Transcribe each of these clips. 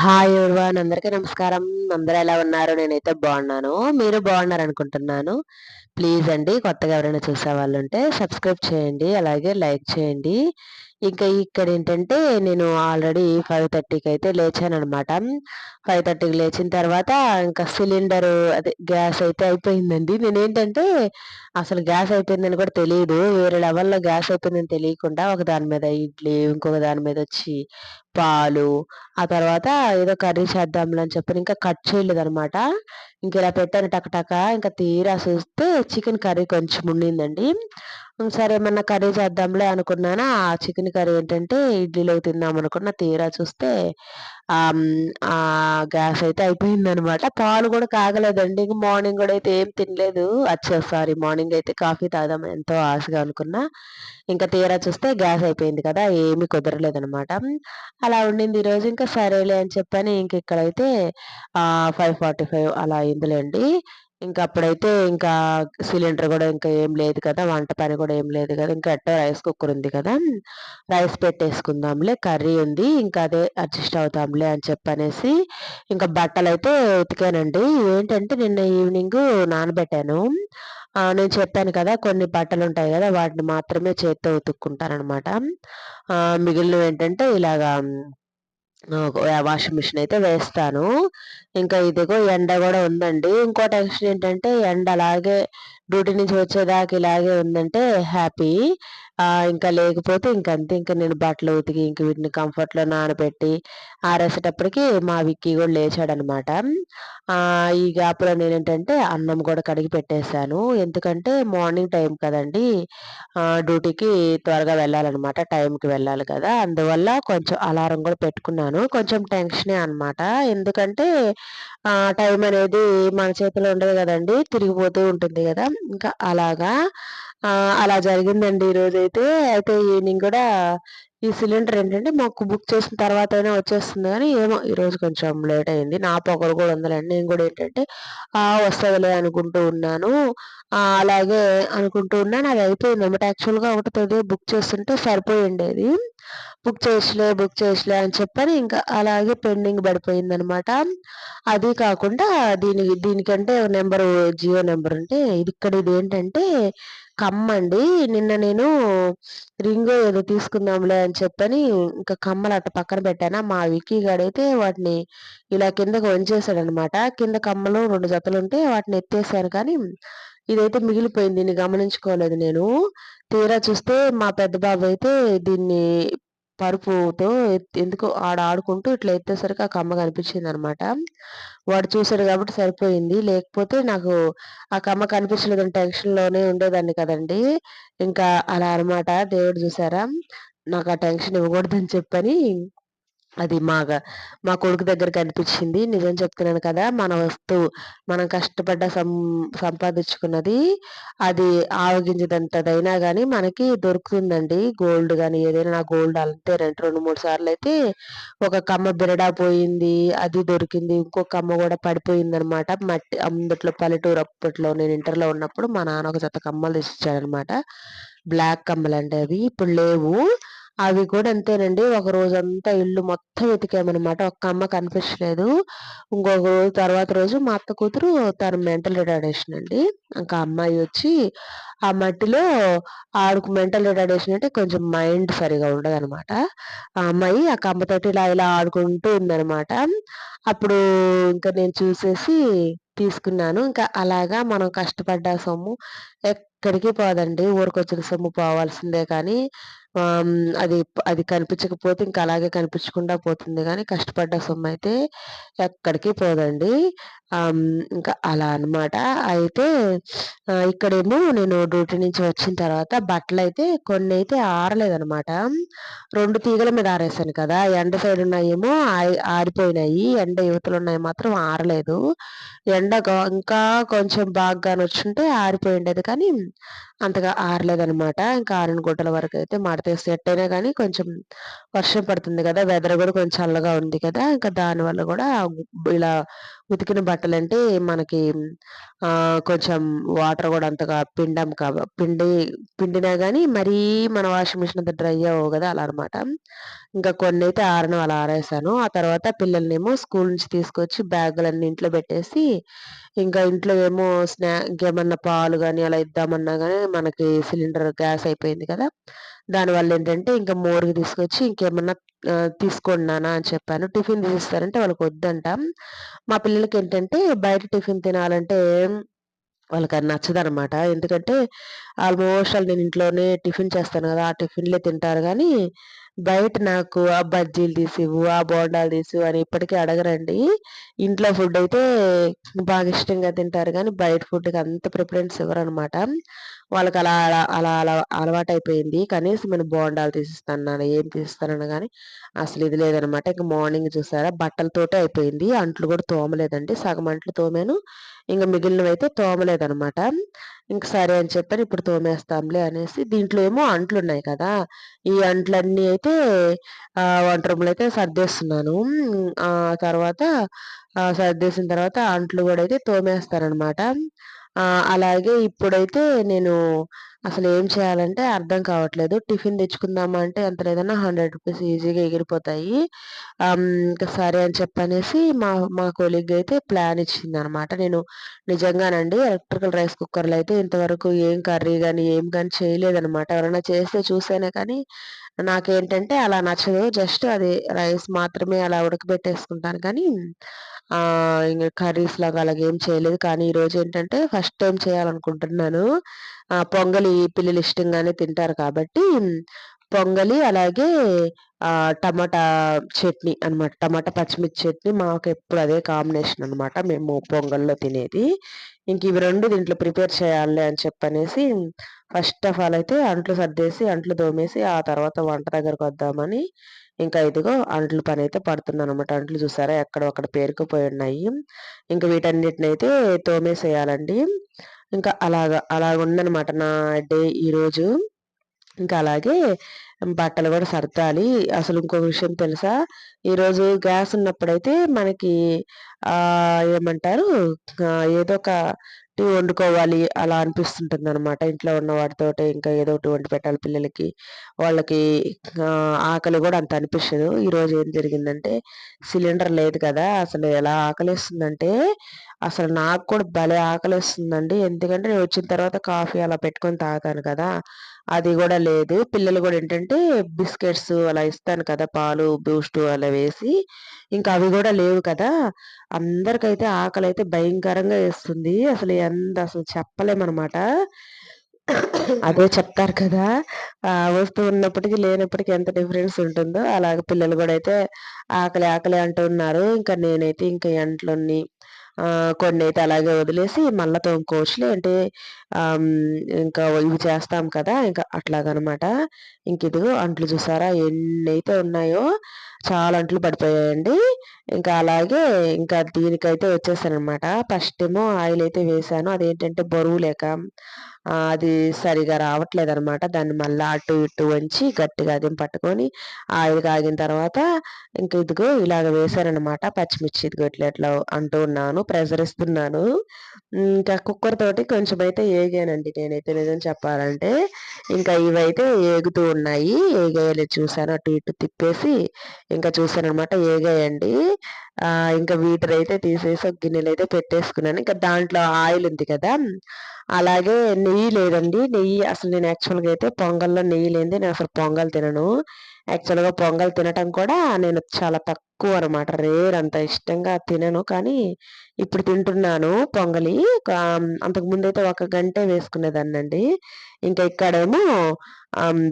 Hi everyone, అందరికీ నమస్కారం. అందరూ ఎలా ఉన్నారు? నేనైతే బాగున్నాను. మీరు బాగున్నారనుకుంటున్నాను. ప్లీజ్ అండి, కొత్తగా ఎవరైనా చూసేవాళ్ళుంటే సబ్స్క్రైబ్ చేయండి. అలాగే లైక్ చేయండి. ఇంకా ఇక్కడేంటంటే నేను ఆల్రెడీ 5:30కి అయితే లేచాననమాట. 5:30కి లేచిన తర్వాత ఇంకా సిలిండరు అదే గ్యాస్ అయితే అయిపోయిందండి. నేనేంటంటే అసలు గ్యాస్ అయిపోయిందని కూడా తెలీదు. వేరే లెవెల్‌లో గ్యాస్ అయిపోయిందని తెలియకుండా ఒక దాని మీద ఇడ్లీ, ఇంకొక దాని మీదొచ్చి పాలు, ఆ తర్వాత ఏదో కర్రీ చేద్దాంలే అని చెప్పని ఇంకా కట్ చేయలేదనమాట. ఇంకిలా పెట్టాను టక ఇంకా తీరా చూస్తే చికెన్ కర్రీ కొంచెం ఉండిందండి. సరే ఏమన్నా కర్రీ చేద్దాంలే అనుకున్నానా, ఆ చికెన్ కర్రీ ఏంటంటే ఇడ్లీలోకి తిందామనుకున్న తీరా చూస్తే గ్యాస్ అయితే అయిపోయిందనమాట. పాలు కూడా కాగలేదండి. ఇంక మార్నింగ్ గూడా అయితే ఏం తినలేదు. సారీ, మార్నింగ్ అయితే కాఫీ తాగుదామని ఎంతో ఆశగా అనుకున్నా. ఇంకా తీరా చూస్తే గ్యాస్ అయిపోయింది కదా! ఏమి కుదరలేదనమాట. అలా ఉండింది ఈరోజు. ఇంకా సరేలే అని చెప్పని ఇంక ఇక్కడైతే 5:45 అలా అయిందిలెండి. ఇంకా అప్పుడైతే ఇంకా సిలిండర్ గూడా ఇంకా ఏం లేదు కదా! వంట పని కూడా ఏం లేదు కదా! ఇంకా ఎట్టో రైస్ కుక్కర్ ఉంది కదా! రైస్ పెట్టేసుకుందాంలే, కర్రీ ఉంది. ఇంకా అదే అడ్జస్ట్ అవుతాంలే అని చెప్పనేసి ఇంకా బట్టలైతే ఉతికానండి. ఏంటంటే నిన్న ఈవినింగు నానబెట్టాను. నేను చెప్పాను కదా! కొన్ని బట్టలుంటాయి గదా! వాటిని మాత్రమే చేత్తో ఉతుక్కుంటాననమాట. మిగిలినవేంటంటే ఇలాగా వాషింగ్ మిషన్ అయితే వేస్తాను. ఇంకా ఇదిగో ఎండ గూడా ఉందండి. ఇంకో టెన్షన్ ఏంటంటే ఎండ అలాగే డ్యూటీ నుంచి వచ్చేదాకా ఇలాగే ఉందంటే హ్యాపీ. ఇంకా లేకపోతే ఇంకంతే. ఇంక నేను బట్టలు ఉతికి ఇంక వీటిని కంఫర్ట్‌లో నానబెట్టి ఆరేసేటప్పటికి మా విక్కీ గూడా లేచాడనమాట. ఈ గ్యాప్‌లో నేనేంటంటే అన్నం గూడా కడిగి పెట్టేసాను. ఎందుకంటే మార్నింగ్ టైం కదండీ! డ్యూటీకి త్వరగా వెళ్ళాలనమాట. టైంకి వెళ్ళాలి కదా! అందువల్ల కొంచెం అలారం గూడా పెట్టుకున్నాను. కొంచెం టెన్షనే అనమాట. ఎందుకంటే టైం అనేది మన చేతిలో ఉండదు గదండీ! తిరిగిపోతూ ఉంటుంది గదా! ఇంకా అలాగా అలా జరిగిందండి ఈరోజైతే. అయితే ఈవినింగ్ గూడా ఈ సిలిండర్ ఏంటంటే మాకు బుక్ చేసిన తర్వాతైనా వచ్చేస్తుంది గానీ, ఏమో ఈరోజు కొంచెం లేట్ అయింది. నా పొగరు గూడా ఉందిలెండి. నేను గూడా ఏంటంటే వస్తదిలే అనుకుంటూ ఉన్నాను. అలాగే అనుకుంటూ ఉన్నాను. అది అయిపోయింది ఎమ్మటే. యాక్చువల్‌గా ఒకటో తేదీ బుక్ చేసుంటే సరిపోయుండేది. బుక్ చేయొచ్చులే అని చెప్పని ఇంకా అలాగే పెండింగ్ పడిపోయిందనమాట. అది కాకుండా దీనికంటే నంబరు జియో నంబరుంటే ఇదేంటంటే కమ్మండి. నిన్న నేను రింగో ఏదో తీసుకుందాంలే అని చెప్పని ఇంకా కమ్మలు అట్ట పక్కన పెట్టానా, మా విక్కీ గాడైతే వాటిని ఇలా కిందకి వంచేసాడనమాట. కింద కమ్మలు 2 జతలుంటే వాటిని ఎత్తేసాను కానీ, ఇదైతే మిగిలిపోయింది. దీన్ని గమనించుకోలేదు నేను. తీరా చూస్తే మా పెద్ద బాబయితే దీన్ని పరుపుతో ఎందుకో ఆడుకుంటూ ఇట్లా ఎత్తేసరికి ఆ కమ్మ కనిపించిందనమాట. వాడు చూసాడు కాబట్టి సరిపోయింది. లేకపోతే నాకు ఆ కమ్మ కనిపించలేదని టెన్షన్‌లోనే ఉండేదాన్ని కదండీ! ఇంకా అలా అనమాట. దేవుడు చూసారా! నాకు ఆ టెన్షన్ ఇవ్వకూడదని చెప్పని అది మా కొడుకు దగ్గర కనిపించింది. నిజం చెప్తున్నాను కదా! మన వస్తువు మనం కష్టపడ్డ సంపాదించుకున్నది అది ఆవగింజంతదైనా గాని మనకి దొరుకుతుందండి. గోల్డ్ గాని ఏదైనా నా గోల్డ్ అంతే 2, 3 సార్లయితే ఒక కమ్మ బిరడా పోయింది. అది దొరికింది. ఇంకో కమ్మ గూడా పడిపోయిందనమాట. మట్టి అందుట్లో పల్లెటూరు అప్పట్లో నేను ఇంటర్‌లో ఉన్నప్పుడు మా నాన్న ఒక జత కమ్మలు తెచ్చిచ్చాడనమాట. బ్లాక్ కమ్మలండి అవి. ఇప్పుడు లేవు. అవి కూడా అంతేనండి. ఒక రోజంతా ఇల్లు మొత్తం వెతికామనమాట. ఒక్క అమ్మ కనిపించలేదు. ఇంకొక రోజు తర్వాత రోజు మా అత్త కూతురు తను మెంటల్ రిటార్డేషన్ అండి. ఇంకా ఆ అమ్మాయి వచ్చి ఆ మట్టిలో మెంటల్ రిటార్డేషన్ అంటే కొంచెం మైండ్ సరిగ్గా ఉండదనమాట. ఆ అమ్మాయి ఆ కమ్మతోటి ఇలా ఇలా ఆడుకుంటూ ఉందనమాట. అప్పుడు ఇంకా నేను చూసేసి తీసుకున్నాను. ఇంకా అలాగా మనం కష్టపడ్డ సొమ్ము ఎక్కడికి పోదండి. ఊరికొచ్చిన సొమ్ము పోవాల్సిందే కానీ అది అది కనిపించకపోతే ఇంకా అలాగే కనిపించకుండా పోతుంది గానీ, కష్టపడ్డ సొమ్మయితే ఎక్కడికి పోదండి. ఇంకా అలా అనమాట. అయితే ఇక్కడేమో నేను డ్యూటీ నుంచి వచ్చిన తర్వాత బట్టలైతే కొన్నైతే ఆరలేదనమాట. 2 తీగల మీద ఆరేసాను కదా! ఎండ సైడ్ ఉన్నయేమో ఆరిపోయినాయి. ఎండ యువతలున్నయి మాత్రం ఆరలేదు. ఎండ ఇంకా కొంచెం బాగ్గానొచ్చుంటే ఆరిపోయుండేది కానీ, అంతగా ఆరలేదనమాట. ఇంకా ఆరిన గుడ్డల వరకైతే మడతేసి ఎట్టైనా గానీ కొంచెం వర్షం పడుతుంది గదా! వెదర్ గూడా కొంచెం చల్లగా ఉంది కదా! ఇంకా దానివల్ల గూడా ఇలా ఉతికిన బట్టలంటే మనకి కొంచెం వాటర్ గూడా అంతగా పిండినా గానీ మరీ మన వాషింగ్ మిషన్ అంత డ్రై అవ్వవు గదా! అలా అనమాట. ఇంకా కొన్నైతే ఆరడం అలా ఆరేసాను. ఆ తర్వాత పిల్లలనేమో స్కూల్ నుంచి తీసుకొచ్చి బ్యాగులన్నీ ఇంట్లో పెట్టేసి, ఇంకా ఇంట్లో ఏమో ఇంకేమన్నా పాలు గాని అలా ఇద్దామన్నా గాని మనకి సిలిండర్ గ్యాస్ అయిపోయింది కదా! దానివల్లేంటంటే ఇంక మోరుగ తీసుకొచ్చి ఇంకేమన్నా తీసుకోండి నాన్న అని చెప్పాను. టిఫిన్ తీసిస్తారంటే వాళ్ళకొద్దంట. మా పిల్లలకేంటంటే బయట టిఫిన్ తినాలంటే వాళ్ళకది నచ్చదనమాట. ఎందుకంటే ఆల్మోస్ట్ ఆల్ నేను ఇంట్లోనే టిఫిన్ చేస్తాను గదా! ఆ టిఫిన్‌లే తింటారు గానీ, బయట నాకు ఆ బజ్జీలు తీసివ్వు, ఆ బోండాలు తీసివ్వు అని ఇప్పటికి అడగరండి. ఇంట్లో ఫుడ్డయితే బాగా ఇష్టంగా తింటారు గానీ, బయట ఫుడ్‌కి అంత ప్రిఫరెన్స్ ఇవ్వరనమాట. వాళ్ళకలా అలా అలా అలా అలవాటయిపోయింది. కనీసం నేను బోండాలు తీసిస్తాను నాన్న, ఏం తీసిస్తానన్నా గానీ, అసలిది లేదనమాట. ఇంక మార్నింగ్ చూసారా బట్టలతోటే అయిపోయింది. అంట్లు గూడా తోమలేదండి. సగం అంట్లు తోమాను. ఇంక మిగిలినవైతే తోమలేదనమాట. ఇంక సరే అని చెప్పని ఇప్పుడు తోమేస్తాంలే అనేసి దీంట్లో ఏమో అంట్లున్నాయి కదా! ఈ అంట్లన్నీ అయితే వంట రూమ్‌లో అయితే సర్దేస్తున్నాను. తర్వాత సర్దేసిన తర్వాత అంట్లు గూడా అయితే తోమేస్తాననమాట. అలాగే ఇప్పుడైతే నేను అసలేం చేయాలంటే అర్థం కావట్లేదు. టిఫిన్ తెచ్చుకుందామా అంటే ఎంత లేదన్నా రూ. 100 ఈజీగా ఎగిరిపోతాయి. ఇంక సరే అని చెప్పనేసి మా మా కొలీగ్ అయితే ప్లాన్ ఇచ్చిందనమాట. నేను నిజంగానండి ఎలక్ట్రికల్ రైస్ కుక్కర్‌లో అయితే ఇంతవరకు ఏం కర్రీ గాని, ఏం గాని చేయలేదనమాట. ఎవరైనా చేస్తే చూసానే కానీ నాకేంటంటే అలా నచ్చదు. జస్ట్ అది రైస్ మాత్రమే అలా ఉడకబెట్టేసుకుంటాను కానీ ఇంగ కర్రీస్‌లాగా అలాగేం చేయలేదు. కానీ ఈరోజేంటంటే ఫస్ట్ టైమ్ చేయాలనుకుంటున్నాను. పొంగలి పిల్లలు ఇష్టంగానే తింటారు కాబట్టి పొంగలి అలాగే టమాటా చట్నీ అనమాట. టమాటా పచ్చిమిర్చి చట్నీ మాకెప్పుడు అదే కాంబినేషన్ అనమాట. మేము పొంగల్‌లో తినేది. ఇంక ఇవి 2 దీంట్లో ప్రిపేర్ చేయాలిలే అని చెప్పనేసి ఫస్ట్ ఆఫ్ ఆల్ అయితే అంట్లు సర్దేసి, అంట్లు తోమేసి, ఆ తర్వాత వంట దగ్గరకొద్దామని ఇంకా ఇదిగో అంట్లు పనైతే పడుతున్నాననమాట. అంట్లు చూసారా ఎక్కడొక్కడ పేరుకుపోయున్నాయి. ఇంక వీటన్నిటినైతే తోమేసేయాలండి. ఇంకా అలాగుందనమాట నా డే ఈరోజు. ఇంకా అలాగే బట్టలు గూడా సర్దాలి. అసలు ఇంకో విషయం తెలుసా? ఈరోజు గ్యాస్ ఉన్నప్పుడైతే మనకి ఏమంటారు ఏదో ఒకటి వండుకోవాలి అలా అనిపిస్తుంటుందనమాట. ఇంట్లో ఉన్న వాటితోటే ఇంకా ఏదో ఒకటి వండి పెట్టాలి పిల్లలకి. వాళ్ళకి ఆకలి గూడా అంత అనిపిచ్చదు. ఈరోజు ఏం జరిగిందంటే సిలిండర్ లేదు కదా! అసలు ఎలా ఆకలేస్తుందంటే అసలు నాకు కూడా భలే ఆకలేస్తుందండి. ఎందుకంటే నేనొచ్చిన తర్వాత కాఫీ అలా పెట్టుకొని తాగుతాను కదా! అది గూడా లేదు. పిల్లలు గూడా ఏంటంటే బిస్కెట్స్ అలా ఇస్తాను కదా! పాలు, బూస్టు అలా వేసి, ఇంకా అవి గూడా లేవు కదా! అందరికైతే ఆకలైతే భయంకరంగా ఏస్తుంది. అసలు చెప్పలేమనమాట. అదే చెప్తారు కదా! వస్తువు ఉన్నప్పటికి, లేనప్పటికి ఎంత డిఫరెన్స్ ఉంటుందో, అలాగే పిల్లలు గూడా అయితే ఆకలి, ఆకలి అంటున్నారు. ఇంకా నేనైతే ఇంక అంట్లన్నీ కొన్నైతే అలాగే వదిలేసి మళ్ళా తోముకోవచ్చులే అంటే ఇంకా ఇవి చేస్తాం కదా! ఇంకా అట్లాగనమాట. ఇంకిదిగో అంట్లు చూసారా ఎన్నైతే ఉన్నాయో చాలా అంట్లు పడిపోయాయండి. ఇంకా అలాగే ఇంకా దీనికైతే వచ్చేసాననమాట. ఫస్టేమో ఆయిలయితే వేశాను. అదేంటంటే బరువు లేక అది సరిగా రావట్లేదనమాట. దాన్ని మళ్ళా అటు ఇటు వంచి గట్టిగా అదిం పట్టుకొని ఆయిల్ కాగిన తర్వాత ఇంక ఇదిగో ఇలాగ వేశాననమాట. పచ్చిమిర్చి ఇదిగో ఇట్లా అంటూ ఉన్నాను. ప్రెషర్ ఇస్తున్నాను. ఇంకా కుక్కర్ తోటి కొంచెమైతే ఏగానండి నేనైతే నిజం చెప్పాలంటే. ఇంకా ఇవైతే ఏగుతూ ఉన్నాయి. ఏగాయో చూసాను అటు ఇటు తిప్పేసి ఇంకా చూసాననమాట ఏగాయండి. ఇంకా వీటినైతే తీసేసి ఒక గిన్నెలైతే పెట్టేసుకున్నాను. ఇంకా దాంట్లో ఆయిల్ ఉంది కదా! అలాగే నెయ్యి లేదండి. నెయ్యి అసలు నేను యాక్చువల్‌గా అయితే పొంగల్‌లో నెయ్యి లేనిదే నేనసలు పొంగల్ తినను. యాక్చువల్‌గా పొంగల్ తినటం కూడా నేను చాలా తక్కువనమాట. రేర్ అంత ఇష్టంగా తినను. కానీ ఇప్పుడు తింటున్నాను పొంగలి. అంతకుముందయితే ఒక గంటే వేసుకునేదాన్నండి. ఇంకా ఇక్కడేమో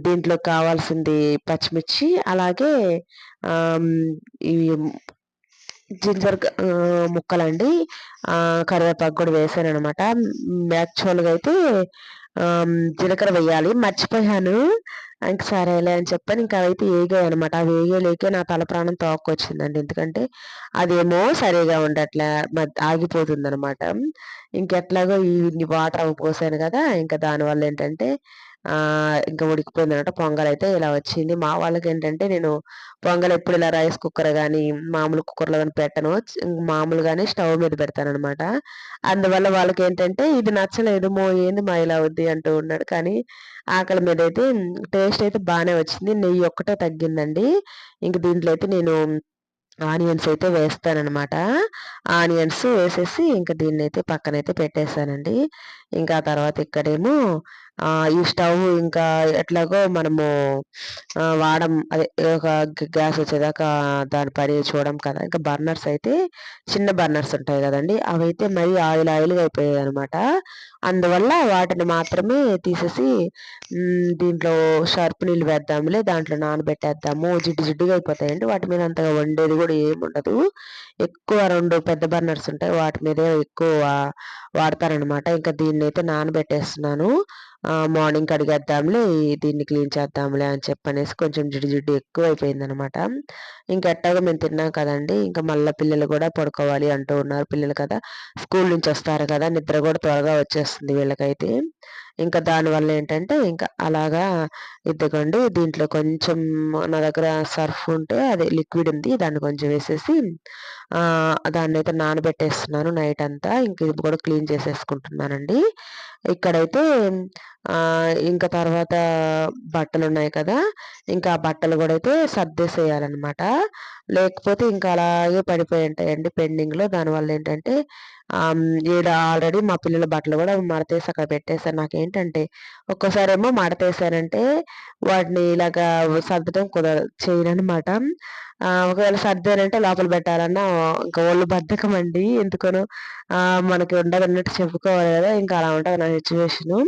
దీంట్లో కావాల్సింది పచ్చిమిర్చి అలాగే ఆహ్, ఇవి ముక్కలండి. కరివేపాకు గూడా వేశాననమాట. యాక్చువల్‌గా అయితే జీలకర్ర వెయ్యాలి. మర్చిపోయాను. ఇంక సరేలే అని చెప్పని ఇంక అవైతే ఏగాయనమాట. అవి ఏగేలోకే నా తల ప్రాణం తోక్కొచ్చిందండి. ఎందుకంటే అదేమో సరిగా ఉండట్లే. ఆగిపోతుందనమాట. ఇంకెట్లాగో ఇన్ని వాటర్ అవి పోసాను గదా! ఇంక దానివల్లేంటంటే ఇంకా ఉడికిపోయిందనమాట. పొంగలైతే ఇలా వచ్చింది. మా వాళ్ళకేంటంటే నేను పొంగల్ ఎప్పుడు ఇలా రైస్ కుక్కర్ గానీ, మామూలు కుక్కర్‌లో గానీ పెట్టను. మామూలుగానే స్టవ్ మీద పెడతాననమాట. అందువల్ల వాళ్ళకేంటంటే ఇది నచ్చలేదు. ఏంది మా ఇలా అవుద్ది అంటూ ఉన్నాడు. కానీ ఆకలి మీదైతే టేస్ట్ అయితే బానే వచ్చింది. నెయ్యి ఒక్కటే తగ్గిందండి. ఇంక దీంట్లో అయితే నేను ఆనియన్స్ అయితే వేస్తాననమాట. ఆనియన్స్ వేసేసి ఇంక దీన్నైతే పక్కనైతే పెట్టేసానండి. ఇంకా ఆ తర్వాత ఇక్కడేమో ఈ స్టవ్ ఇంకా ఎట్లాగో మనము అదే ఒక గ్యాస్ వచ్చేదాకా దాని పని చూడం కదా! ఇంకా బర్నర్స్ అయితే చిన్న బర్నర్స్ ఉంటాయి గదండీ! అవైతే మరీ ఆయిల్‌గా అయిపోయాయనమాట. అందువల్ల వాటిని మాత్రమే తీసేసి దీంట్లో షర్ప్ నీళ్ళు వేద్దాంలే, దాంట్లో నానబెట్టేద్దాము. జిడ్డు జిడ్డుగా అయిపోతాయండి. వాటి మీద అంతగా వండేది గూడా ఏముండదు. ఎక్కువ 2 పెద్ద బర్నర్స్ ఉంటాయి. వాటి మీదే ఎక్కువ వాడతారనమాట. ఇంకా దీన్నైతే నానబెట్టేస్తున్నాను. మార్నింగ్ కడిగేద్దాంలే, దీన్ని క్లీన్ చేద్దాంలే అని చెప్పనేసి కొంచెం జిడ్డు జిడ్డు ఎక్కువైపోయిందనమాట. ఇంక ఎట్టాగో మేము తిన్నాం కదండీ! ఇంక మళ్ళా పిల్లలు గూడా పడుకోవాలి అంటూ ఉన్నారు. పిల్లలు కదా! స్కూలు నుంచొస్తారు కదా! నిద్ర గూడా త్వరగా వచ్చేస్తుంది వీళ్ళకైతే. ఇంకా దానివల్ల ఏంటంటే, ఇంకా అలాగా ఇదిగోండి దీంట్లో కొంచెం నా దగ్గర సర్ఫ్ ఉంటే అదే లిక్విడ్ ఉంది. దాన్ని కొంచెం వేసేసి దాన్నైతే నానబెట్టేస్తున్నాను నైటంతా. ఇంక ఇది కూడా క్లీన్ చేసేసుకుంటున్నానండి. ఇక్కడైతే ఇంక తర్వాత బట్టలున్నాయి కదా! ఇంకా ఆ బట్టలు గూడా అయితే సర్దేసేయాలనమాట. లేకపోతే ఇంకా అలాగే పడిపోయి ఉంటాయండి పెండింగ్‌లో. దానివల్లేంటంటే ఈడ ఆల్రెడీ మా పిల్లల బట్టలు గూడా మడతేసి అక్కడ పెట్టేసాను. నాకేంటంటే ఒక్కోసారేమో మడతేసానంటే వాటిని ఇలాగా సర్దడం చేయననమాట. ఒకవేళ సర్దానంటే లోపల పెట్టాలన్నా ఇంకా ఒళ్ళు బద్ధకమండి. ఎందుకనో మనకి ఉండదన్నట్టు చెప్పుకోవాలి గదా! ఇంకా అలా ఉంటది నా సిట్యుయేషను.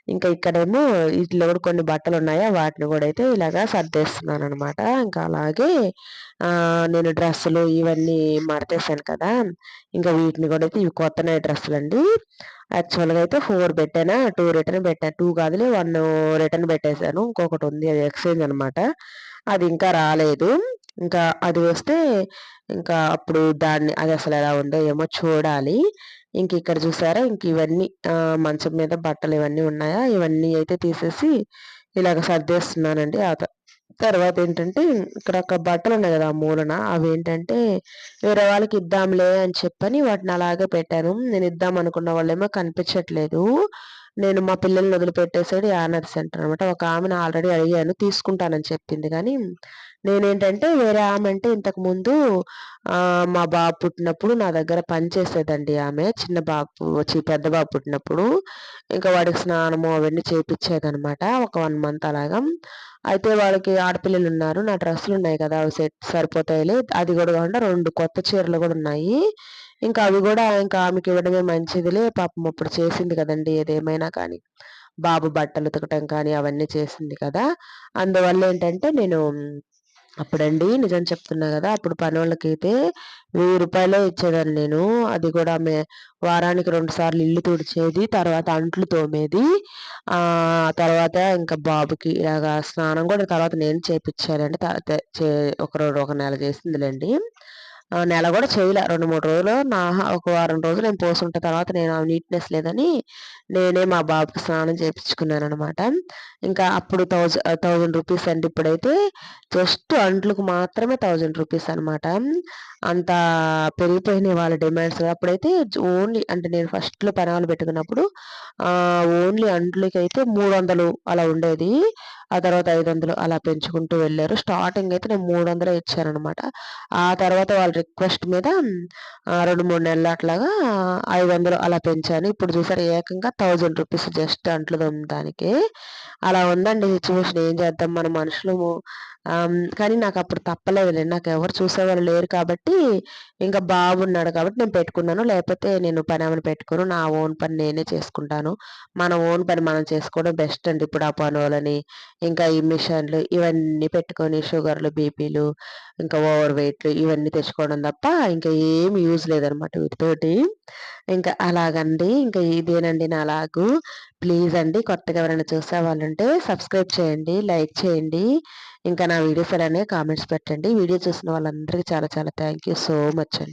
ఇంకా ఇక్కడేమో ఈటిలో గూడా కొన్ని బట్టలున్నాయా వాటిని గూడా అయితే ఇలాగా సర్దేస్తున్నాననమాట. ఇంకా అలాగే నేను డ్రెస్సులు ఇవన్నీ మడతేసాను కదా! ఇంకా వీటిని గూడా అయితే ఇవి కొత్త నైట్ డ్రెస్సులండి. యాక్చువల్‌గా అయితే 4 పెట్టానా, 2 రిటర్న్ పెట్టా. 2 కాదులే 1 రిటర్న్ పెట్టేసాను. ఇంకొకటుంది అది ఎక్స్‌చేంజ్ అనమాట. అది ఇంకా రాలేదు. ఇంకా అది వస్తే ఇంకా అప్పుడు అదసలు ఎలా ఉందో ఏమో చూడాలి. ఇంకిక్కడ చూసారా ఇవన్నీ మంచం మీద బట్టలు ఇవన్నీ ఉన్నాయా, ఇవన్నీ అయితే తీసేసి ఇలాగ సర్దేస్తున్నానండి. తర్వాతేంటంటే ఇక్కడ ఒక బట్టలున్నాయి గదా! ఆ మూలన అవేంటంటే వేరే వాళ్ళకి ఇద్దాంలే అని చెప్పని వాటిని అలాగే పెట్టాను. నేను ఇద్దాం అనుకున్న వాళ్ళేమో కనిపించట్లేదు. నేను మా పిల్లల్ని వదిలిపెట్టేసాడు యానర్ సెంటర్ అనమాట. ఒక ఆమెను ఆల్రెడీ అడిగాను తీసుకుంటానని చెప్పింది గానీ, నేనేంటంటే వేరే ఆమె అంటే ఇంతకుముందు మా బాబు పుట్టినప్పుడు నా దగ్గర పని చేసేదండి ఆమె. పెద్ద బాబు పుట్టినప్పుడు. ఇంకా వాడికి స్నానము అవన్నీ చేపిచ్చేదనమాట. ఒక 1 మంత్ అలాగా. అయితే వాళ్ళకి ఆడపిల్లలున్నారు. నా డ్రెస్సులున్నాయి కదా! అవి సరిపోతాయిలే. అది గూడా కాకుండా 2 కొత్త చీరలు గూడా ఉన్నాయి. ఇంకా అవి గూడా ఇంకా ఆమెకివ్వడమే మంచిదిలే. పాపం అప్పుడు చేసింది కదండీ! ఏదేమైనా కానీ. బాబు బట్టలు ఉతకటం కానీ అవన్నీ చేసింది కదా! అందువల్లేంటంటే నేను అప్పుడండి నిజం చెప్తున్నా గదా! అప్పుడు పనోళ్ళకైతే రూ. 1000 ఇచ్చేదాన్ని నేను. అది గూడా ఆమె వారానికి 2 సార్లు ఇల్లు తుడిచేది. తర్వాత అంట్లు తోమేది. తర్వాత ఇంకా బాబుకి ఇలాగా స్నానం గూడా తర్వాత నేను చేపిచ్చానండి. త తే చే ఒక నెల చేసిందిలెండి. నెల గూడా చేయలే. 2, 3 రోజులు ఒక వారం రోజులు ఏమో పోసుంటా. తర్వాత నేను ఆ నీట్‌నెస్ లేదని నేనే మా బాబుకి స్నానం చేపిచ్చుకున్నాననమాట. ఇంకా అప్పుడు రూ. 1000 అండి. ఇప్పుడైతే జస్ట్ అంట్లుకి మాత్రమే రూ. 1000 అనమాట. అంత పెరిగిపోయినాయి వాళ్ళ డిమాండ్స్. అప్పుడైతే ఓన్లీ అంటే నేను ఫస్ట్‌లో పనామెలు పెట్టుకున్నప్పుడు ఓన్లీ అంట్లకైతే 300 అలా ఉండేది. ఆ తర్వాత 500 అలా పెంచుకుంటూ వెళ్లారు. స్టార్టింగ్ అయితే నేను 300 ఇచ్చాననమాట. ఆ తర్వాత వాళ్ళ రిక్వెస్ట్ మీద 2, 3 నెలలు అట్లాగా 500 అలా పెంచాను. ఇప్పుడు చూసారా ఏకంగా రూ. 1000 జస్ట్ అంట్లు తోమడానికే. అలా ఉందండి సిట్యుయేషన్. ఏం చేద్దాం మన మనుషులము. కానీ నాకప్పుడు తప్పలేదులెండి. నాకెవరు చూసేవాళ్ళు లేరు కాబట్టి, ఇంకా బాబున్నాడు కాబట్టి నేను పెట్టుకున్నాను. లేకపోతే నేను పనామెని పెట్టుకోను. నా ఓన్ పని నేనే చేసుకుంటాను. మన ఓన్ పని మనం చేసుకోవడం బెస్ట్ అండి. ఇప్పుడు ఆ పనోళ్ళని, ఇంకా ఈ మిషన్లు ఇవన్నీ పెట్టుకొని షుగర్‌లు, బీపీలు, ఇంకా ఓవర్ వెయిట్‌లు ఇవన్నీ తెచ్చుకోవడం తప్ప ఇంకా ఏమి యూజ్ లేదనమాట వీటితోటి. ఇంకా అలాగండి. ఇంకా ఇదేనండి నా లాగు. ప్లీజ్ అండి కొత్తగా ఎవరైనా చూసేవాళ్ళుంటే సబ్స్క్రైబ్ చేయండి, లైక్ చేయండి. ఇంకా నా వీడియోస్ అలానే కామెంట్స్ పెట్టండి. వీడియో చూసిన వాళ్ళందరికీ చాలా చాలా థ్యాంక్ యూ సో మచ్ అండి.